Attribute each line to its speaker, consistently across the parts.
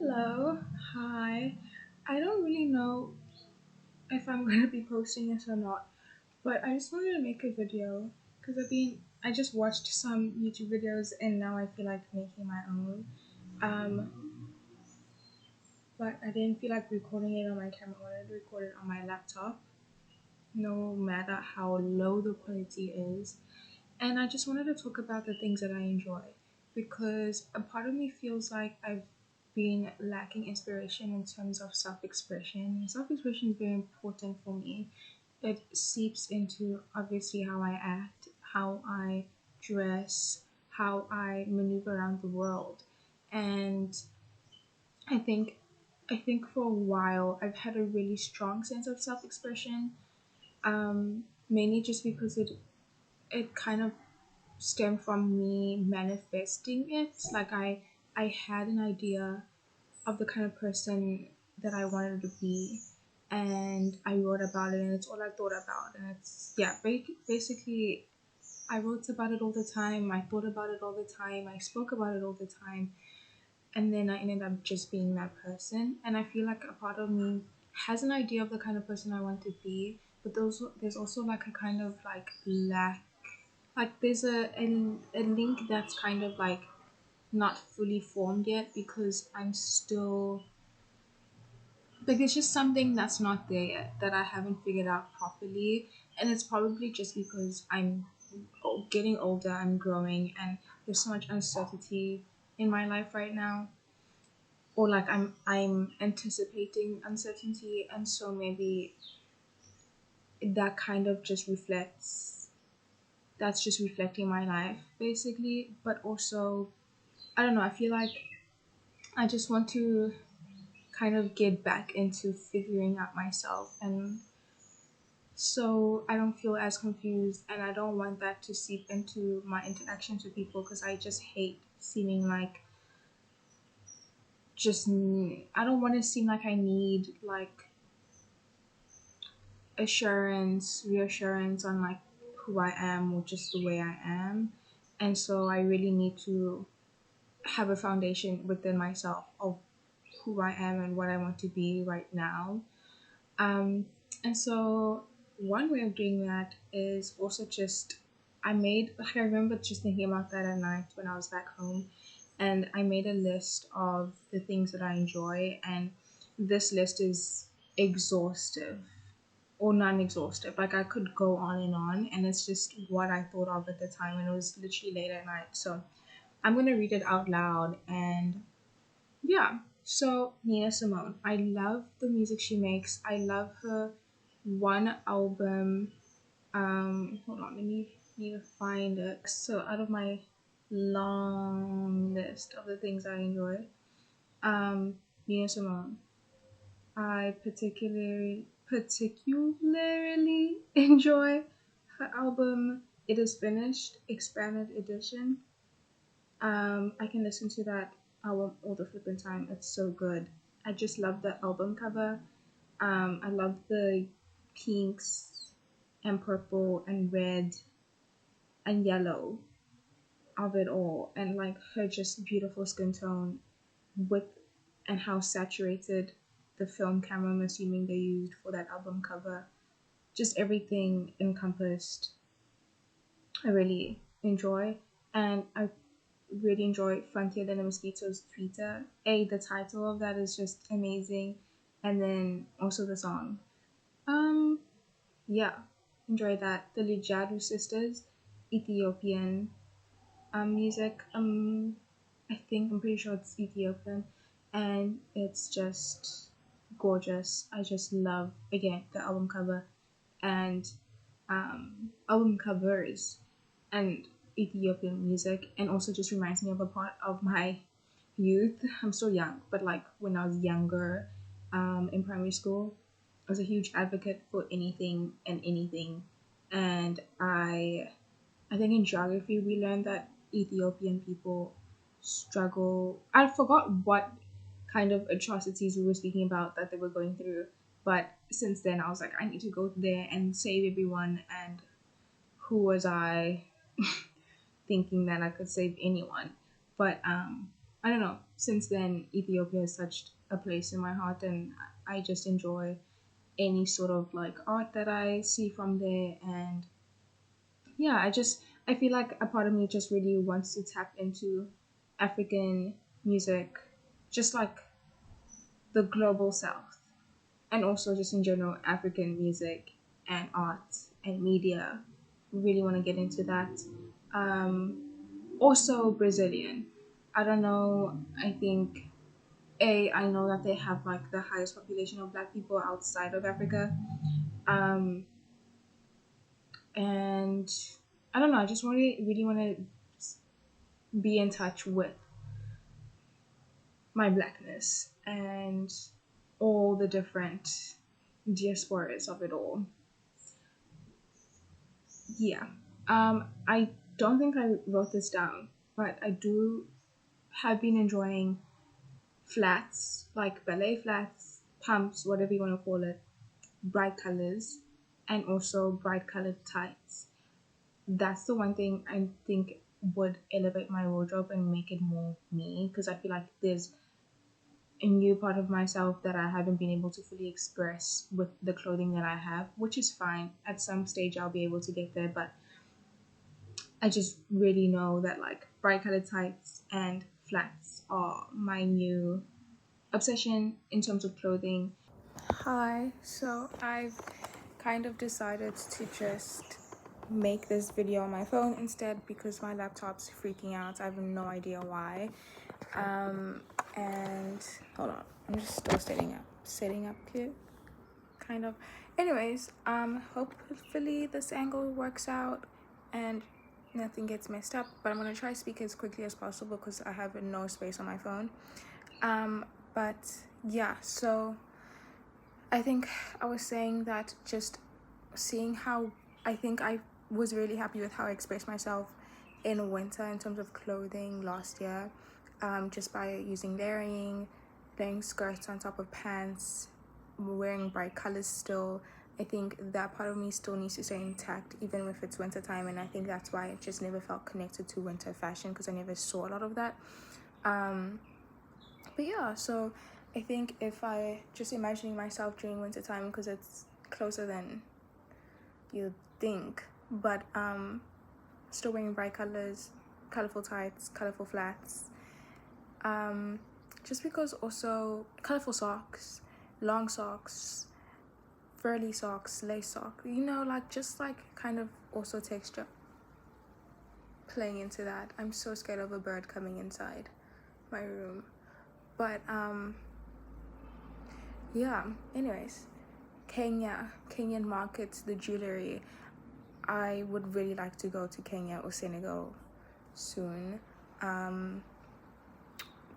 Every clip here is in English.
Speaker 1: Hello, hi. I don't really know if I'm gonna be posting this or not, but I just wanted to make a video because I just watched some YouTube videos and now I feel like making my own. Um, but I didn't feel like recording it on my camera. I wanted to record it on my laptop, no matter how low the quality is. And I just wanted to talk about the things that I enjoy because a part of me feels like I've been lacking inspiration in terms of self expression. Self expression is very important for me. It seeps into obviously how I act, how I dress, how I maneuver around the world. And I think I think for a while I've had a really strong sense of self expression. Mainly just because it kind of stem from me manifesting it. Like I had an idea of the kind of person that I wanted to be, and I wrote about it, and it's all I thought about. And it's yeah, basically I wrote about it all the time. I thought about it all the time. I spoke about it all the time, and then I ended up just being that person. And I feel like a part of me has an idea of the kind of person I want to be, but there's also like a kind of like lack, like there's a link that's kind of like not fully formed yet because I'm still like there's just something that's not there yet that I haven't figured out properly, and it's probably just because I'm getting older, I'm growing, and there's so much uncertainty in my life right now, or like I'm anticipating uncertainty, and so maybe that kind of just reflects that's just reflecting my life basically, but also I don't know, I feel like I just want to kind of get back into figuring out myself, and so I don't feel as confused, and I don't want that to seep into my interactions with people because I just hate seeming like I don't want to seem like I need like reassurance on like who I am or just the way I am. And so I really need to have a foundation within myself of who I am and what I want to be right now. Um, and so one way of doing that is also just I remember just thinking about that at night when I was back home, and I made a list of the things that I enjoy, and this list is exhaustive or non-exhaustive. Like I could go on, and it's just what I thought of at the time, and it was literally late at night. So I'm gonna read it out loud, and yeah. So Nina Simone, I love the music she makes. I love her one album. Hold on, let me need to find it. So out of my long list of the things I enjoy, Nina Simone. I particularly enjoy her album It Is Finished Expanded Edition. I can listen to that album all the flipping time. It's so good. I just love the album cover. I love the pinks and purple and red and yellow of it all, and like her just beautiful skin tone with and how saturated the film camera I'm assuming they used for that album cover. Just everything encompassed. I really enjoy, and I really enjoy Frontier than a Mosquito's Twitter. The title of that is just amazing, and then also the song. Um, yeah, enjoy that. The Lijadu sisters, Ethiopian music. I'm pretty sure it's Ethiopian, and it's just gorgeous. I just love again the album cover and album covers and Ethiopian music, and also just reminds me of a part of my youth. I'm still young, but like when I was younger, in primary school, I was a huge advocate for anything and anything, and I think in geography we learned that Ethiopian people struggle. I forgot what kind of atrocities we were speaking about that they were going through, but since then I was like, I need to go there and save everyone. And who was I thinking that I could save anyone? But I don't know. since then, Ethiopia has touched a place in my heart, and I just enjoy any sort of like art that I see from there. And yeah, I feel like a part of me just really wants to tap into African music, just like the global south, and also just in general African music and art and media. Really want to get into that. Um, Also Brazilian. I don't know. I think I know that they have like the highest population of Black people outside of Africa. Um, and I don't know. I just really want to be in touch with my Blackness and all the different diasporas of it all. Yeah. I don't think I wrote this down, but I do have been enjoying flats, like ballet flats, pumps, whatever you want to call it, bright colors, and also bright colored tights. That's the one thing I think would elevate my wardrobe and make it more me, because I feel like there's a new part of myself that I haven't been able to fully express with the clothing that I have, which is fine. At some stage, I'll be able to get there, but I just really know that like bright colored tights and flats are my new obsession in terms of clothing. Hi, so I've kind of decided to just make this video on my phone instead because my laptop's freaking out. I have no idea why. And hold on, I'm just still setting up here, kind of. Anyways, hopefully this angle works out and nothing gets messed up. But I'm gonna try to speak as quickly as possible because I have no space on my phone. But yeah, so I think I was saying that just seeing how I think I was really happy with how I expressed myself in winter in terms of clothing last year, just by using layering skirts on top of pants, wearing bright colors still. I think that part of me still needs to stay intact even if it's winter time, and I think that's why I just never felt connected to winter fashion because I never saw a lot of that. But yeah, so I think if I just imagining myself during winter time because it's closer than you think, but still wearing bright colors, colorful tights, colorful flats, just because also colorful socks, long socks, furry socks, lace socks, like just like kind of also texture playing into that. I'm so scared of a bird coming inside my room, but yeah, anyways, Kenyan markets, the jewelry. I would really like to go to Kenya or Senegal soon,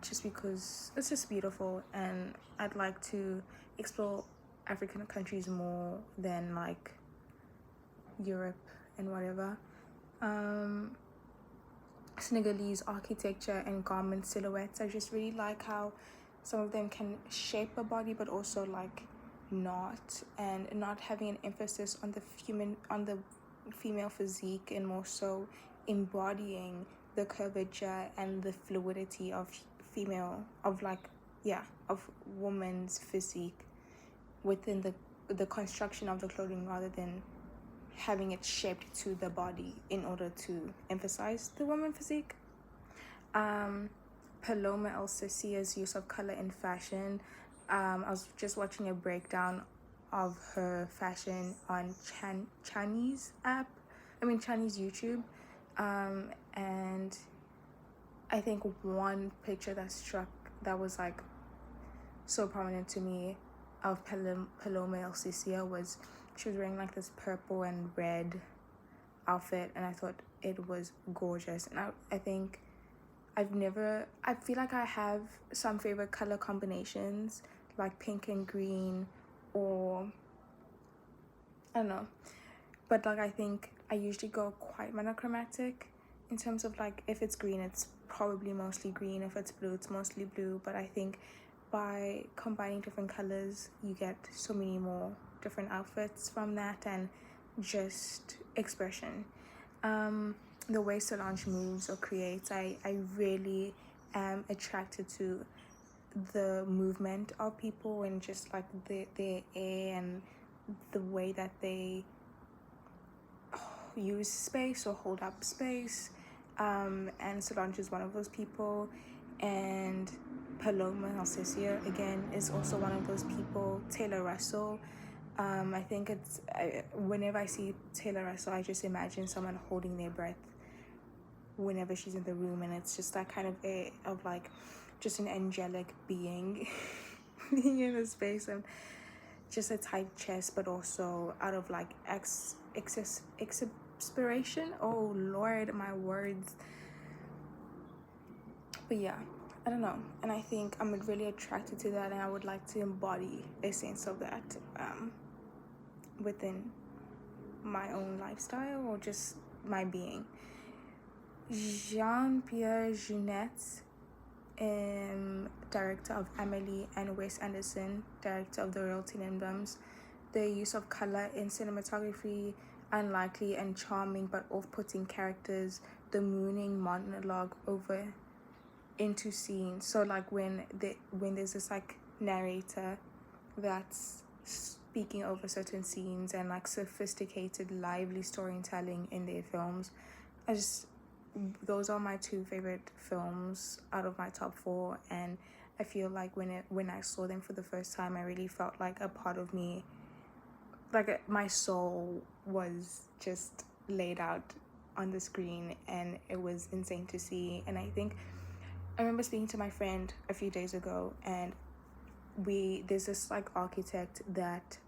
Speaker 1: just because it's just beautiful, and I'd like to explore African countries more than like Europe and whatever. Senegalese architecture and garment silhouettes, I just really like how some of them can shape a body but also like not, and not having an emphasis on the female physique and more so embodying the curvature and the fluidity of of woman's physique within the construction of the clothing, rather than having it shaped to the body in order to emphasize the woman physique. Paloma El Cecia's use of color in fashion. I was just watching a breakdown of her fashion on Chinese YouTube, and I think one picture that was like so prominent to me of Paloma El Cecia was she was wearing like this purple and red outfit, and I thought it was gorgeous. And I think I feel like I have some favorite color combinations like pink and green, or I don't know, but like I think I usually go quite monochromatic in terms of like if it's green it's probably mostly green, if it's blue it's mostly blue, but I think by combining different colors you get so many more different outfits from that, and just expression. The way Solange moves or creates, I really am attracted to the movement of people and just like their air and the way that they use space or hold up space. And Solange is one of those people, and Paloma Alcicia again is also one of those people. Taylor Russell. I think whenever I see Taylor Russell, I just imagine someone holding their breath whenever she's in the room, and it's just that kind of air of like just an angelic being being in a space, and just a tight chest, but also out of like expiration. Oh Lord, my words. But yeah, I don't know, and I think I'm really attracted to that, and I would like to embody a sense of that within my own lifestyle or just my being. Jean-Pierre Jeunet, director of Amelie, and Wes Anderson, director of The Royal Tenenbaums. The use of color in cinematography, unlikely and charming but off-putting characters, the mooning monologue over into scenes. So like when there's this like narrator that's speaking over certain scenes, and like sophisticated, lively storytelling in their films. Those are my two favorite films out of my top four, and I feel like when I saw them for the first time, I really felt like a part of me, like my soul was just laid out on the screen, and it was insane to see. And I think I remember speaking to my friend a few days ago, and there's this like architect that,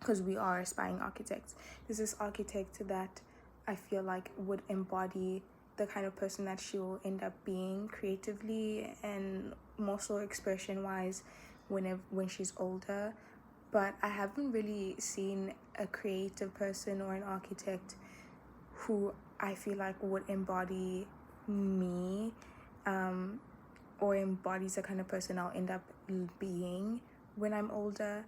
Speaker 1: because we are aspiring architects, there's this architect that I feel like would embody the kind of person that she'll end up being creatively and more so expression wise when she's older. But I haven't really seen a creative person or an architect who I feel like would embody me, or embodies the kind of person I'll end up being when I'm older,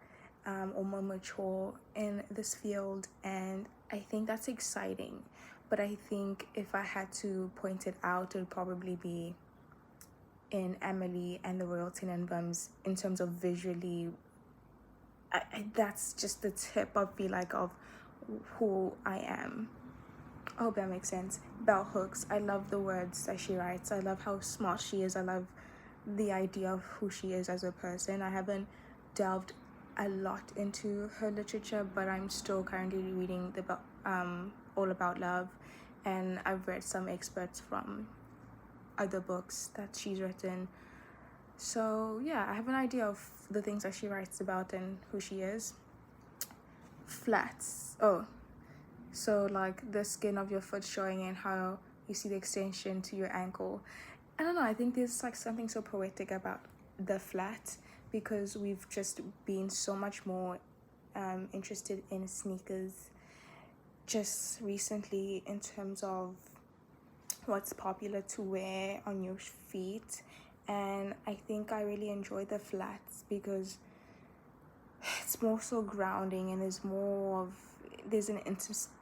Speaker 1: or more mature in this field. And I think that's exciting. But I think if I had to point it out, it would probably be in Emily and the Royal Tenenbaums in terms of visually. That's just the tip, I feel like, of who I am. I hope that makes sense. Bell hooks. I love the words that she writes. I love how smart she is. I love the idea of who she is as a person. I haven't delved a lot into her literature, but I'm still currently reading All About Love, and I've read some excerpts from other books that she's written. So yeah, I have an idea of the things that she writes about and who she is. Flats. Oh, so like the skin of your foot showing and how you see the extension to your ankle. I don't know, I think there's like something so poetic about the flat, because we've just been so much more interested in sneakers just recently in terms of what's popular to wear on your feet. And I think I really enjoy the flats because it's more so grounding, and there's an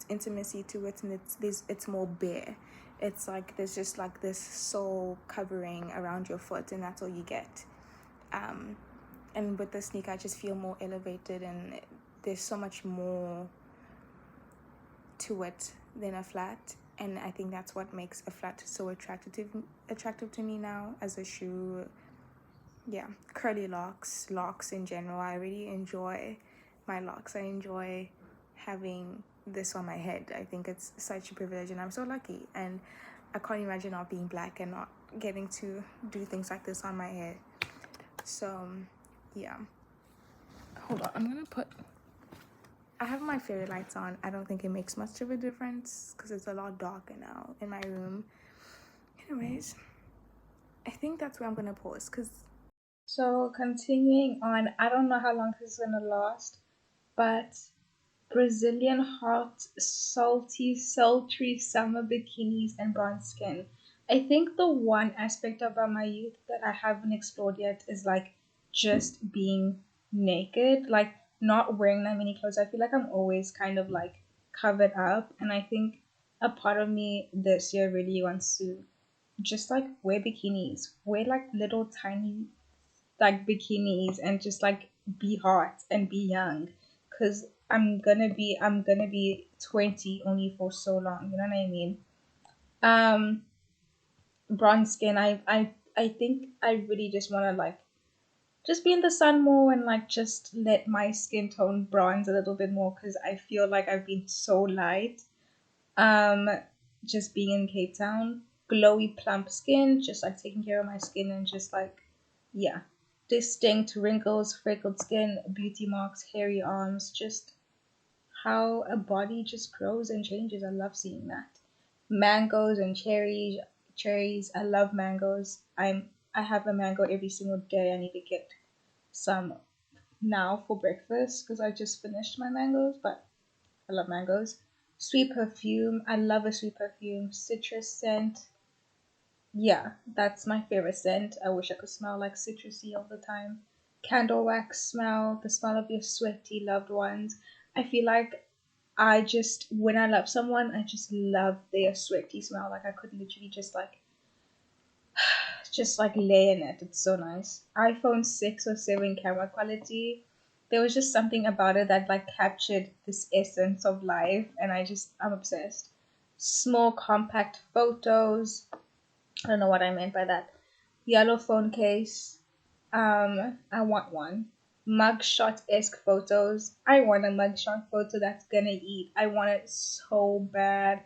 Speaker 1: intimacy to it, and it's more bare. It's like there's just like this sole covering around your foot, and that's all you get. And with the sneaker, I just feel more elevated, and there's so much more to it than a flat. And I think that's what makes a flat so attractive to me now as a shoe. Yeah, curly locks in general. I really enjoy my locks. I enjoy having this on my head. I think it's such a privilege, and I'm so lucky. And I can't imagine not being black and not getting to do things like this on my head. So yeah, hold on, I have my fairy lights on. I don't think it makes much of a difference because it's a lot darker now in my room. Anyways, I think that's where I'm gonna pause. So continuing on, I don't know how long this is gonna last, but Brazilian hot, salty, sultry summer bikinis and bronze skin. I think the one aspect about my youth that I haven't explored yet is like just being naked, like not wearing that many clothes. I feel like I'm always kind of like covered up, and I think a part of me this year really wants to
Speaker 2: just like wear bikinis, wear like little tiny like bikinis and just like be hot and be young because I'm gonna be 20 only for so long, you know what I mean? um Bronze skin, I think I really just want to like just be in the sun more and like just let my skin tone bronze a little bit more because I feel like I've been so light. um just being in Cape Town, glowy plump skin, just like taking care of my skin and just like, yeah, distinct wrinkles, freckled skin, beauty marks, hairy arms, just how a body just grows and changes. I love seeing that. Mangoes and cherries. I love mangoes. I have a mango every single day. I need to get some now for breakfast because I just finished my mangoes, but I love mangoes. Sweet perfume. I love a sweet perfume. Citrus scent. Yeah, that's my favorite scent. I wish I could smell like citrusy all the time. Candle wax smell, the smell of your sweaty loved ones. I feel like when I love someone, I just love their sweaty smell. Like I could literally just like lay in it. It's so nice. iPhone 6 or 7 camera quality. There was just something about it that like captured this essence of life, and I'm obsessed. Small compact photos. I don't know what I meant by that. Yellow phone case. I want one. Mugshot esque photos. I want a mugshot photo that's gonna eat. I want it so bad.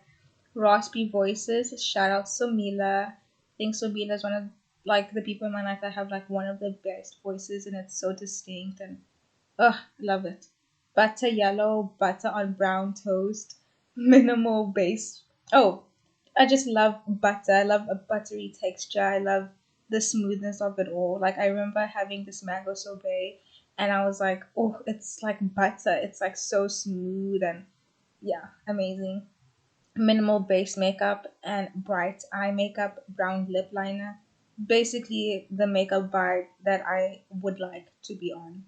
Speaker 2: Raspy voices. Shout out Somila. I think Somila is one of like the people in my life that have like one of the best voices, and it's so distinct and ugh, love it. Butter yellow, butter on brown toast, minimal base. Oh, I just love butter. I love a buttery texture. I love the smoothness of it all. Like I remember having this mango sorbet, and I was like, oh, it's like butter. It's like so smooth and yeah, amazing. Minimal base makeup and bright eye makeup, brown lip liner. Basically, the makeup vibe that I would like to be on.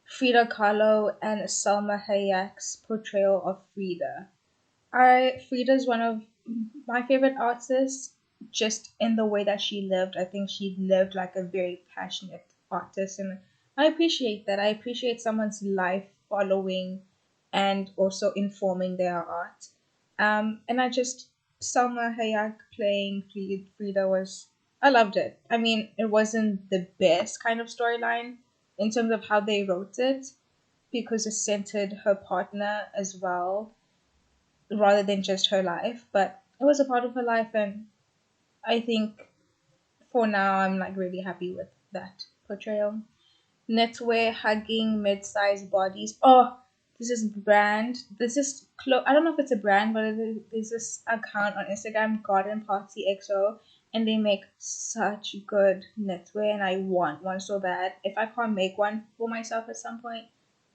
Speaker 2: Frida Kahlo and Salma Hayek's portrayal of Frida. Frida's one of my favorite artists, just in the way that she lived. I think she lived like a very passionate artist, and I appreciate that. I appreciate someone's life following and also informing their art. And I just Salma Hayek playing Frida was I loved it. I mean, it wasn't the best kind of storyline in terms of how they wrote it because it centered her partner as well rather than just her life, but it was a part of her life, and I think for now I'm like really happy with that portrayal. Knitwear hugging mid-sized bodies. Oh, this is brand. This is I don't know if it's a brand, but there's this account on Instagram, Garden Party XO, and they make such good knitwear, and I want one so bad. If I can't make one for myself at some point,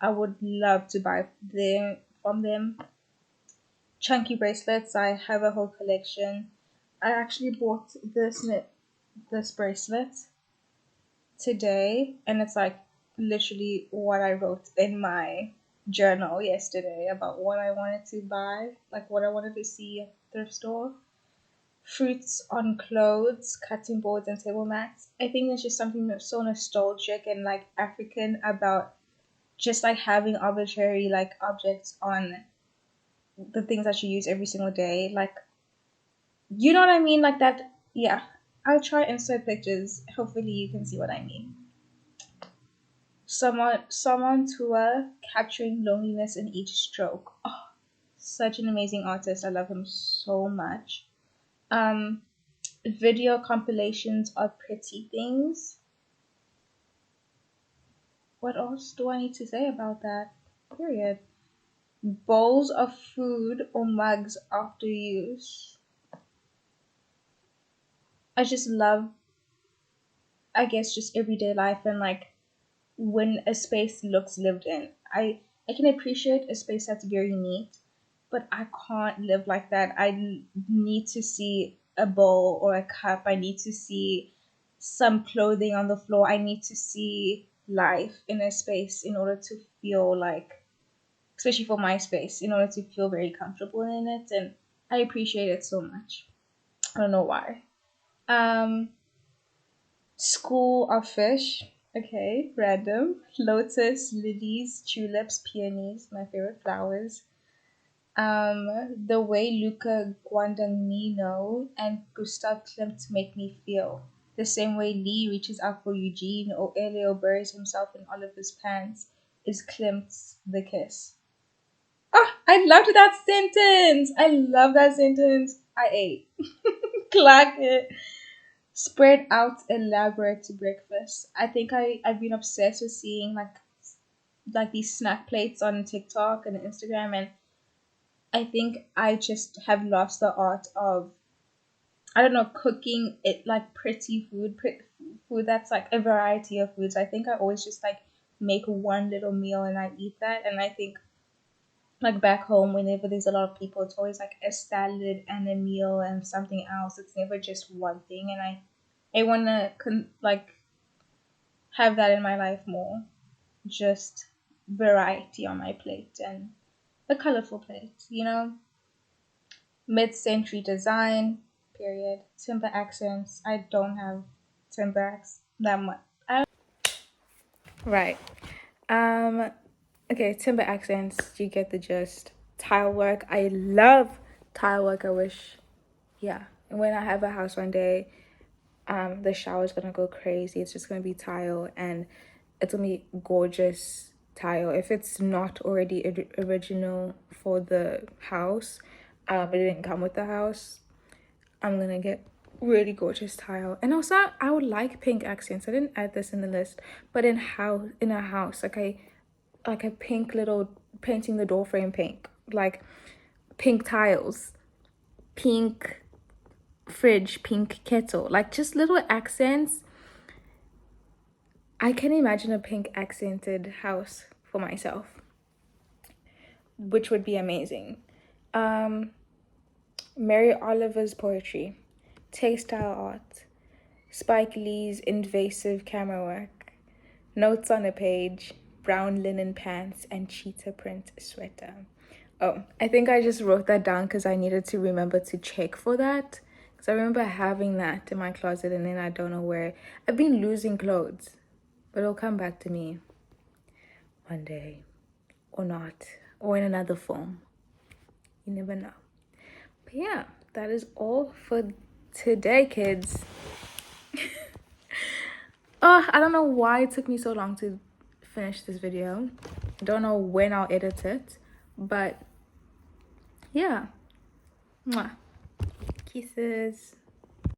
Speaker 2: I would love to buy them from them. Chunky bracelets. I have a whole collection. I actually bought this bracelet today, and it's like literally what I wrote in my journal yesterday about what I wanted to buy, like what I wanted to see at the thrift store. Fruits on clothes, cutting boards, and table mats. I think there's just something that's so nostalgic and like African about just like having arbitrary like objects on the things that you use every single day. Like, you know what I mean? Like that. Yeah. I'll try insert pictures. Hopefully you can see what I mean. Someone tour capturing loneliness in each stroke. Oh, such an amazing artist. I love him so much. Um, Video compilations of pretty things. What else do I need to say about that? Period. Bowls of food or mugs after use. I just love, I guess, just everyday life and like when a space looks lived in. I can appreciate a space that's very neat, but I can't live like that. Need to see a bowl or a cup. I need to see some clothing on the floor. I need to see life in a space in order to feel like, especially for my space, in order to feel very comfortable in it. And I appreciate it so much. I don't know why. Um, School of fish. Okay, random. Lotus, lilies, tulips, peonies, my favorite flowers. The way Luca Guadagnino and Gustav Klimt make me feel. The same way Lee reaches out for Eugene or Elio buries himself in Oliver's pants is Klimt's The Kiss. Ah, I loved that sentence. I love that sentence. I ate. Clock it. Spread out elaborate breakfast. I think I've been obsessed with seeing like these snack plates on TikTok and Instagram, and I think I just have lost the art of, I don't know, cooking it like pretty food that's like a variety of foods. I think I always just like make one little meal and I eat that, and I think like back home whenever there's a lot of people, it's always like a salad and a meal and something else. It's never just one thing, and I want to like have that in my life more. Just variety on my plate and a colorful plate, you know? Mid-century design, period. Timber accents. I don't have timber accents that much. Right. Um, okay, timber accents, you get the gist. Tile work. I love tile work. I wish, yeah. When I have a house one day, the shower's gonna go crazy. It's just gonna be tile and it's gonna be gorgeous tile. If it's not already original for the house, it didn't come with the house, I'm gonna get really gorgeous tile. And also I would like pink accents. I didn't add this in the list, but in a house, like a pink little, painting the door frame pink, like pink tiles, pink fridge, pink kettle, like just little accents. I can imagine a pink accented house for myself, which would be amazing. Um, Mary Oliver's poetry, textile art, Spike Lee's invasive camera work, notes on a page, brown linen pants, and cheetah print sweater. Oh, I think I just wrote that down because I needed to remember to check for that. Because I remember having that in my closet and then I don't know where. I've been losing clothes, but it'll come back to me one day, or not, or in another form. You never know. But yeah, that is all for today, kids. I don't know why it took me so long to finish this video. I don't know when I'll edit it, but yeah. Mwah. Kisses.